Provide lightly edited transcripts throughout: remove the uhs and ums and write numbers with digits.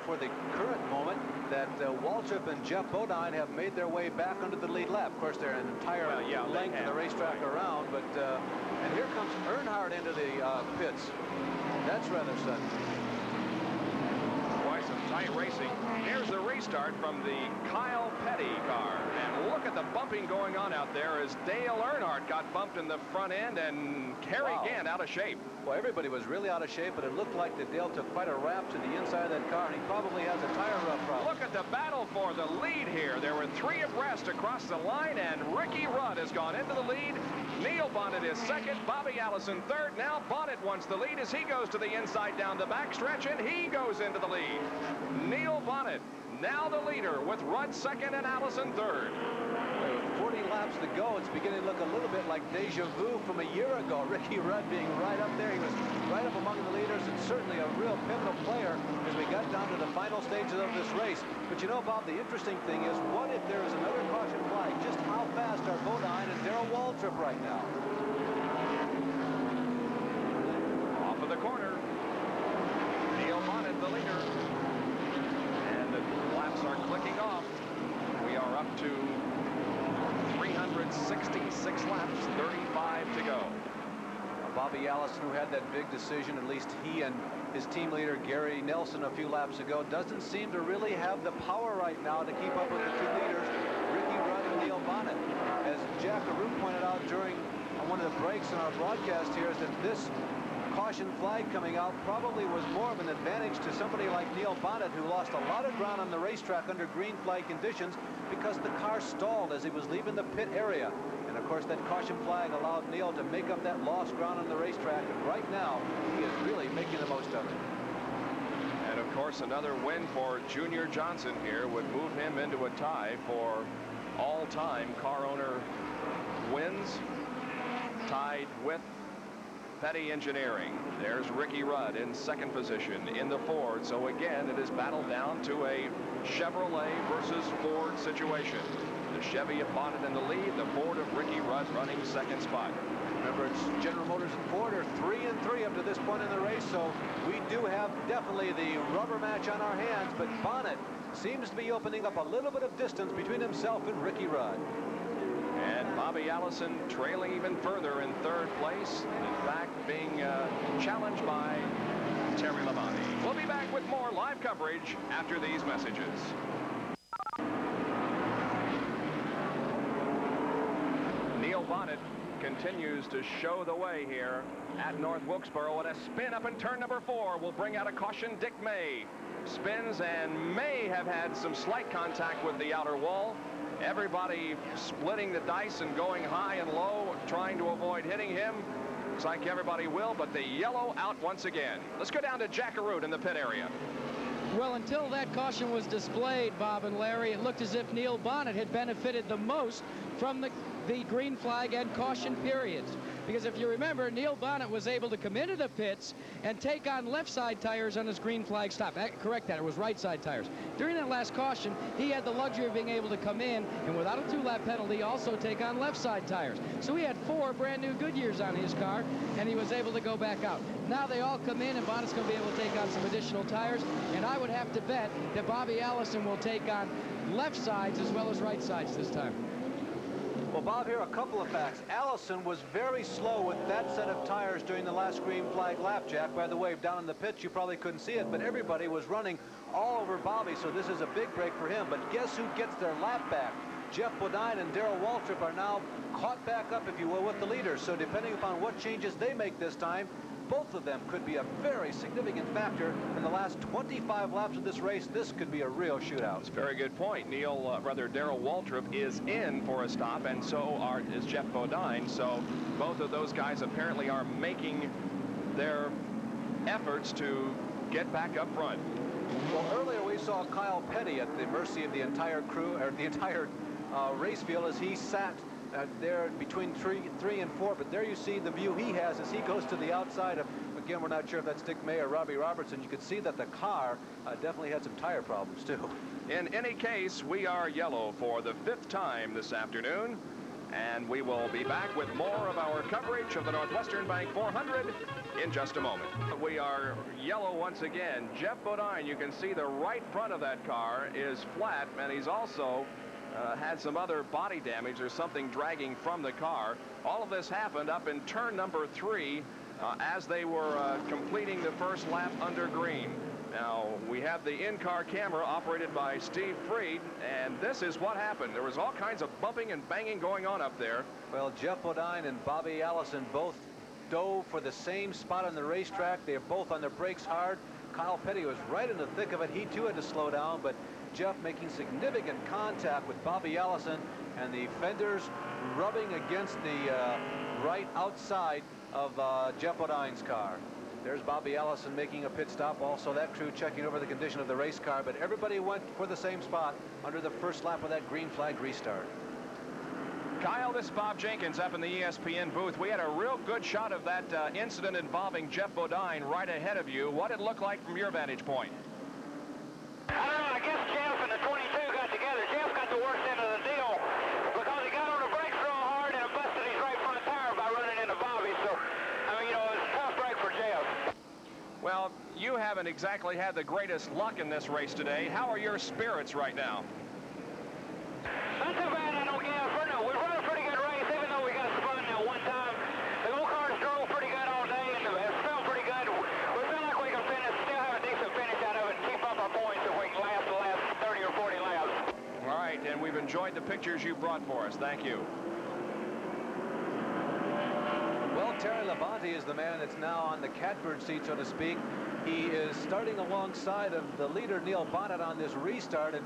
for the current moment that Waltrip and Jeff Bodine have made their way back under the lead lap. Of course, they're an entire length of the racetrack around, but and here comes Earnhardt into the pits. That's rather sudden. Boy, some tight racing. Here's the restart from the Kyle Petty car. And look at the bumping going on out there as Dale Earnhardt got bumped in the front end and Kerry Gant out of shape. Well, everybody was really out of shape, but it looked like that Dale took quite a rap to the inside of that car, and he probably has a tire rub problem. Look at the battle for the lead here. There were 3 abreast across the line, and Ricky Rudd has gone into the lead. Neil Bonnet is second, Bobby Allison third. Now Bonnet wants the lead as he goes to the inside down the backstretch, and he goes into the lead. Neil Bonnet now the leader with Rudd second and Allison third. With 40 laps to go, it's beginning to look a little bit like deja vu from a year ago. Ricky Rudd being right up there. He was right up among the leaders and certainly a real pivotal player as we got down to the final stages of this race. But you know, Bob, the interesting thing is, what if there is another caution flag? Just how fast are Bodine and Darrell Waltrip right now? Off of the corner. Neil Bonnet, the leader. And the laps are clicking off. We are up to 366 laps, 35 to go. Bobby Allison, who had that big decision, at least he and his team leader Gary Nelson a few laps ago, doesn't seem to really have the power right now to keep up with the 2 leaders, Ricky Rudd and Neil Bonnet. As Jack Arute pointed out during one of the breaks in our broadcast here, is that this caution flag coming out probably was more of an advantage to somebody like Neil Bonnet, who lost a lot of ground on the racetrack under green flag conditions because the car stalled as he was leaving the pit area. And of course, that caution flag allowed Neil to make up that lost ground on the racetrack, and right now he is really making the most of it. And of course, another win for Junior Johnson here would move him into a tie for all-time car owner wins, tied with Petty Engineering. There's Ricky Rudd in second position in the Ford. So again, it is battled down to a Chevrolet versus Ford situation. The Chevy of Bonnet in the lead, the Ford of Ricky Rudd running second spot. Remember, it's General Motors and Ford are 3-3 up to this point in the race, so we do have definitely the rubber match on our hands, but Bonnet seems to be opening up a little bit of distance between himself and Ricky Rudd. And Bobby Allison trailing even further in third place, in fact being challenged by Terry Labonte. We'll be back with more live coverage after these messages. Neil Bonnet continues to show the way here at North Wilkesboro, and a spin up in turn number 4 will bring out a caution. Dick May spins and may have had some slight contact with the outer wall. Everybody splitting the dice and going high and low, trying to avoid hitting him. Looks like everybody will, but the yellow out once again. Let's go down to Jack Arute in the pit area. Well, until that caution was displayed, Bob and Larry, it looked as if Neil Bonnet had benefited the most from the green flag and caution periods. Because if you remember, Neil Bonnet was able to come into the pits and take on left side tires on his green flag stop. Correct that, it was right side tires. During that last caution, he had the luxury of being able to come in and without a 2-lap penalty also take on left side tires. So he had 4 brand new Goodyears on his car, and he was able to go back out. Now they all come in, and Bonnet's going to be able to take on some additional tires, and I would have to bet that Bobby Allison will take on left sides as well as right sides this time. Well, Bob, here are a couple of facts. Allison was very slow with that set of tires during the last green flag lap, Jack. By the way, down in the pits, you probably couldn't see it, but everybody was running all over Bobby, so this is a big break for him. But guess who gets their lap back? Jeff Bodine and Darrell Waltrip are now caught back up, if you will, with the leaders. So depending upon what changes they make this time, both of them could be a very significant factor in the last 25 laps of this race. This could be a real shootout. It's a very good point. Darrell Waltrip is in for a stop, and so is Jeff Bodine. So both of those guys apparently are making their efforts to get back up front. Well, earlier we saw Kyle Petty at the mercy of the entire crew, or the entire race field, as he sat there between 3 and 4, but there you see the view he has as he goes to the outside of, again, we're not sure if that's Dick May or Robbie Robertson. You could see that the car definitely had some tire problems too. In any case, we are yellow for the 5th time this afternoon, and we will be back with more of our coverage of the Northwestern Bank 400 in just a moment. We are yellow once again. Jeff Bodine, you can see the right front of that car is flat, and he's also had some other body damage. There's something dragging from the car. All of this happened up in turn number 3 as they were completing the first lap under green. Now, we have the in-car camera operated by Steve Freed, and this is what happened. There was all kinds of bumping and banging going on up there. Well, Jeff Bodine and Bobby Allison both dove for the same spot on the racetrack. They are both on their brakes hard. Kyle Petty was right in the thick of it. He too had to slow down, but Jeff making significant contact with Bobby Allison, and the fenders rubbing against the right outside of Jeff Bodine's car. There's Bobby Allison making a pit stop. Also that crew checking over the condition of the race car, but everybody went for the same spot under the first lap of that green flag restart. Kyle, this is Bob Jenkins up in the ESPN booth. We had a real good shot of that incident involving Jeff Bodine right ahead of you. What did it look like from your vantage point? I don't know. I guess Jeff and the 22 got together. Jeff got the worst end of the deal because he got on the brakes real hard and busted his right front tire by running into Bobby. So, I mean, you know, it was a tough break for Jeff. Well, you haven't exactly had the greatest luck in this race today. How are your spirits right now? Not too bad, I don't guess. We run a pretty good race, even though we got spun that one time. The go-karts drove pretty good all day, and it felt pretty good. We feel like we can finish, still have a decent finish out of it, and keep up our points if we can last the last 30 or 40 laps. All right, and we've enjoyed the pictures you brought for us. Thank you. Well, Terry Labonte is the man that's now on the catbird seat, so to speak. He is starting alongside of the leader, Neil Bonnet, on this restart, and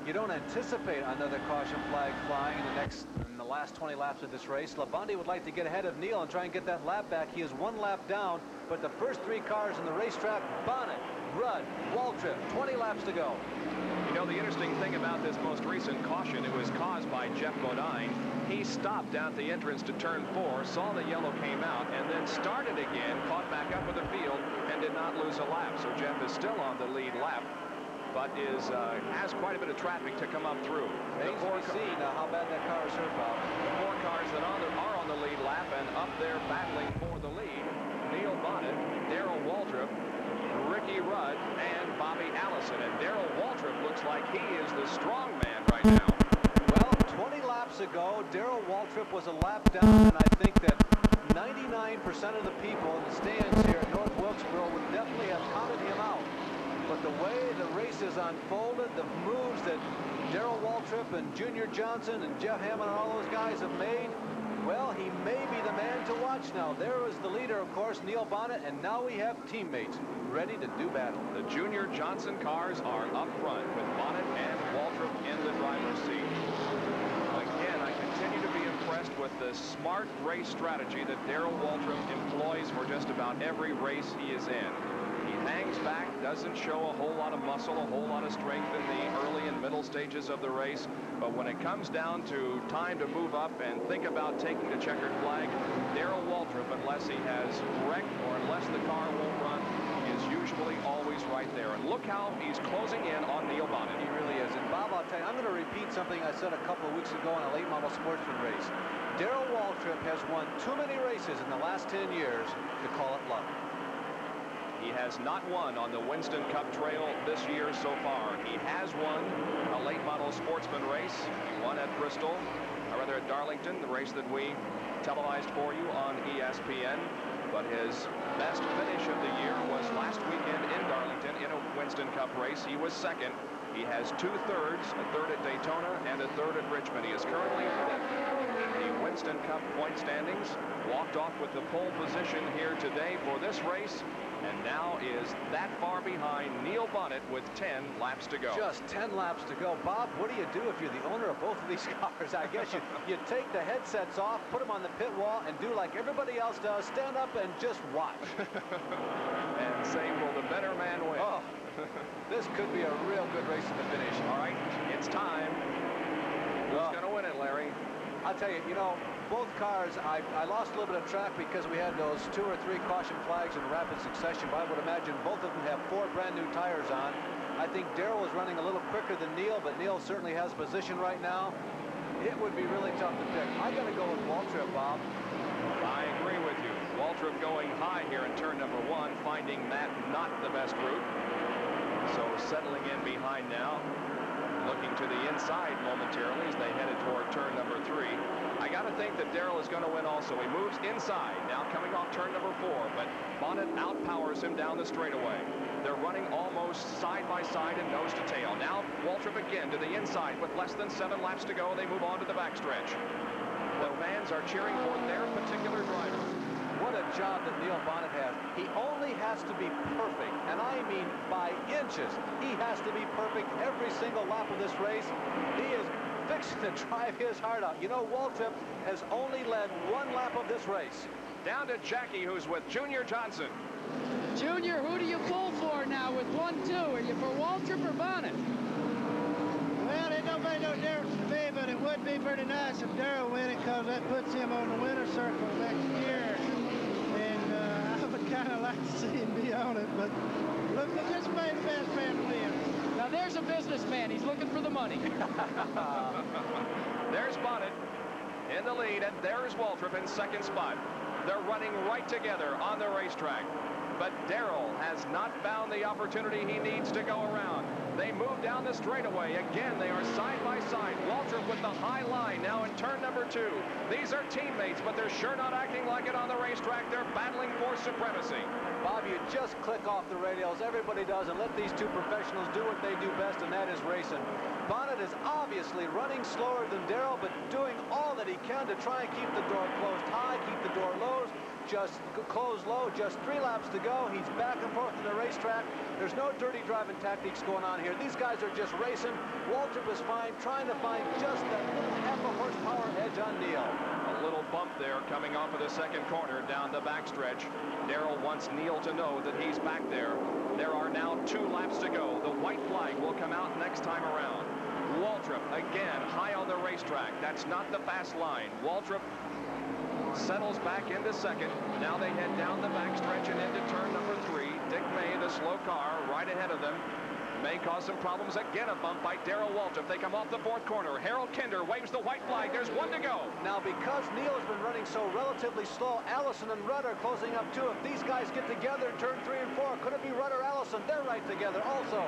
you don't anticipate another caution flag flying in the last 20 laps of this race. Labonte would like to get ahead of Neil and try and get that lap back. He is 1 lap down, but the first 3 cars in the racetrack, Bonnet, Rudd, Waltrip, 20 laps to go. You know, the interesting thing about this most recent caution, it was caused by Jeff Bodine. He stopped down at the entrance to turn 4, saw the yellow came out, and then started again, caught back up with the field, and did not lose a lap. So Jeff is still on the lead lap, but has quite a bit of traffic to come up through. Remains to be seen how bad that car is hurt, Bob. The 4 cars that are on the lead lap and up there battling for the lead: Neil Bonnet, Darrell Waltrip, Ricky Rudd, and Bobby Allison. And Darrell Waltrip looks like he is the strong man right now. Well, 20 laps ago, Darrell Waltrip was a lap down, and I think that 99% of the people in the stands here at North Wilkesboro would definitely have counted him out. But the way the race has unfolded, the moves that Darrell Waltrip and Junior Johnson and Jeff Hammond and all those guys have made, well, he may be the man to watch now. There was the leader, of course, Neil Bonnet, and now we have teammates ready to do battle. The Junior Johnson cars are up front with Bonnet and Waltrip in the driver's seat. Again, I continue to be impressed with the smart race strategy that Darrell Waltrip employs for just about every race he is in. He hangs back, doesn't show a whole lot of muscle, a whole lot of strength in the early and middle stages of the race. But when it comes down to time to move up and think about taking the checkered flag, Darrell Waltrip, unless he has wrecked or unless the car won't run, is usually always right there. And look how he's closing in on Neil Bonnet. He really is. And Bob, I'll tell you, I'm going to repeat something I said a couple of weeks ago in a late model sportsman race. Darrell Waltrip has won too many races in the last 10 years to call it luck. He has not won on the Winston Cup Trail this year so far. He has won a late model sportsman race. He won at Bristol, or rather at Darlington, the race that we televised for you on ESPN. But his best finish of the year was last weekend in Darlington in a Winston Cup race. He was second. He has 2 thirds, a third at Daytona and a third at Richmond. He is currently fifth in the Winston Cup point standings. Walked off with the pole position here today for this race, and now is that far behind Neil Bonnet with 10 laps to go. Just 10 laps to go. Bob, what do you do if you're the owner of both of these cars? I guess you take the headsets off, put them on the pit wall, and do like everybody else does, stand up and just watch. And say, will the better man win? Oh, this could be a real good race to the finish. All right, it's time. Who's going to win it, Larry? I'll tell you, both cars, I lost a little bit of track because we had those 2 or 3 caution flags in rapid succession, but I would imagine both of them have 4 brand new tires on. I think Darrell is running a little quicker than Neil, but Neil certainly has position right now. It would be really tough to pick. I got to go with Waltrip, Bob. I agree with you. Waltrip going high here in turn number 1, finding that not the best route. So settling in behind now, looking to the inside momentarily as they headed toward turn number 3. I got to think that Darrell is going to win also. He moves inside, now coming off turn number 4, but Bonnet outpowers him down the straightaway. They're running almost side by side and nose to tail. Now Waltrip again to the inside with less than 7 laps to go. They move on to the backstretch. The fans are cheering for their particular driver. What a job that Neil Bonnet has. He only has to be perfect, and I mean by inches. He has to be perfect every single lap of this race. He is fixing to drive his heart out. You know, Waltrip has only led 1 lap of this race. Down to Jackie, who's with Junior Johnson. Junior, who do you pull for now with 1-2? Are you for Waltrip or Bonnet? Well, it don't make no difference to me, but it would be pretty nice if Darrell win it, because that puts him on the winner's circle next year. And I would kind of like to see him be on it, but look, just made the best man win. Now there's a businessman. He's looking for the money. There's Bonnet in the lead, and there's Waltrip in second spot. They're running right together on the racetrack. But Darrell has not found the opportunity he needs to go around. They move down the straightaway. Again, they are side by side. Waltrip with the high line now in turn number 2. These are teammates, but they're sure not acting like it on the racetrack. They're battling for supremacy. Bob, you just click off the radios. Everybody does, and let these 2 professionals do what they do best, and that is racing. Bonnet is obviously running slower than Darrell, but doing all that he can to try and keep the door closed high, keep the door closed low. Just 3 laps to go. He's back and forth on the racetrack. There's no dirty driving tactics going on here. These guys are just racing. Waltrip is fine, trying to find just that little half a horsepower edge on Neil. A little bump there coming off of the second corner down the backstretch. Darrell wants Neil to know that he's back there. There are now 2 laps to go. The white flag will come out next time around. Waltrip again high on the racetrack. That's not the fast line. Waltrip settles back into second. Now they head down the backstretch and into turn number 3. Dick May, the slow car, right ahead of them. May cause some problems. Again, a bump by Darrell Waltrip. They come off the 4th corner. Harold Kinder waves the white flag. There's 1 to go. Now, because Neil has been running so relatively slow, Allison and Rudd are closing up too. If these guys get together in turn 3 and 4, could it be Rudd or Allison? They're right together also.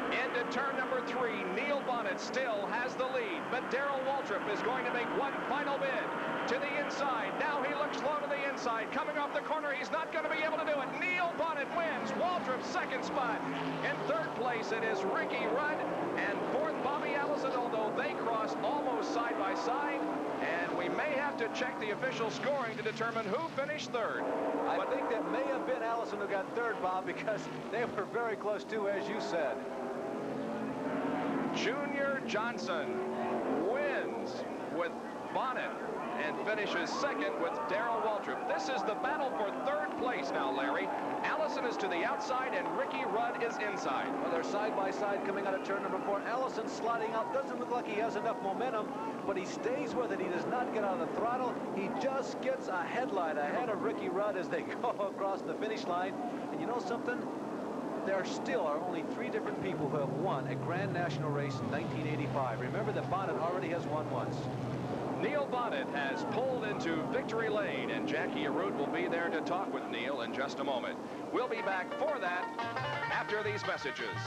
Into turn number 3, Neil Bonnet still has the lead, but Darrell Waltrip is going to make one final bid to the inside. Now he looks low to the inside. Coming off the corner, he's not going to be able to do it. Neil Bonnet wins. Waltrip second spot. In third place, it is Ricky Rudd, and 4th, Bobby Allison, although they crossed almost side by side, and we may have to check the official scoring to determine who finished 3rd. I think that may have been Allison who got 3rd, Bob, because they were very close too, as you said. Junior Johnson wins with Bonnet and finishes second with Darrell Waltrip. This is the battle for 3rd place now, Larry. Allison is to the outside and Ricky Rudd is inside. Well, they're side by side coming out of turn number 4. Allison sliding out. Doesn't look like he has enough momentum, but he stays with it. He does not get out of the throttle. He just gets a headlight ahead of Ricky Rudd as they go across the finish line. And you know something? There still are only 3 different people who have won a Grand National race in 1985. Remember that Bonnet already has won once. Neil Bonnet has pulled into victory lane, and Jackie Arute will be there to talk with Neil in just a moment. We'll be back for that after these messages.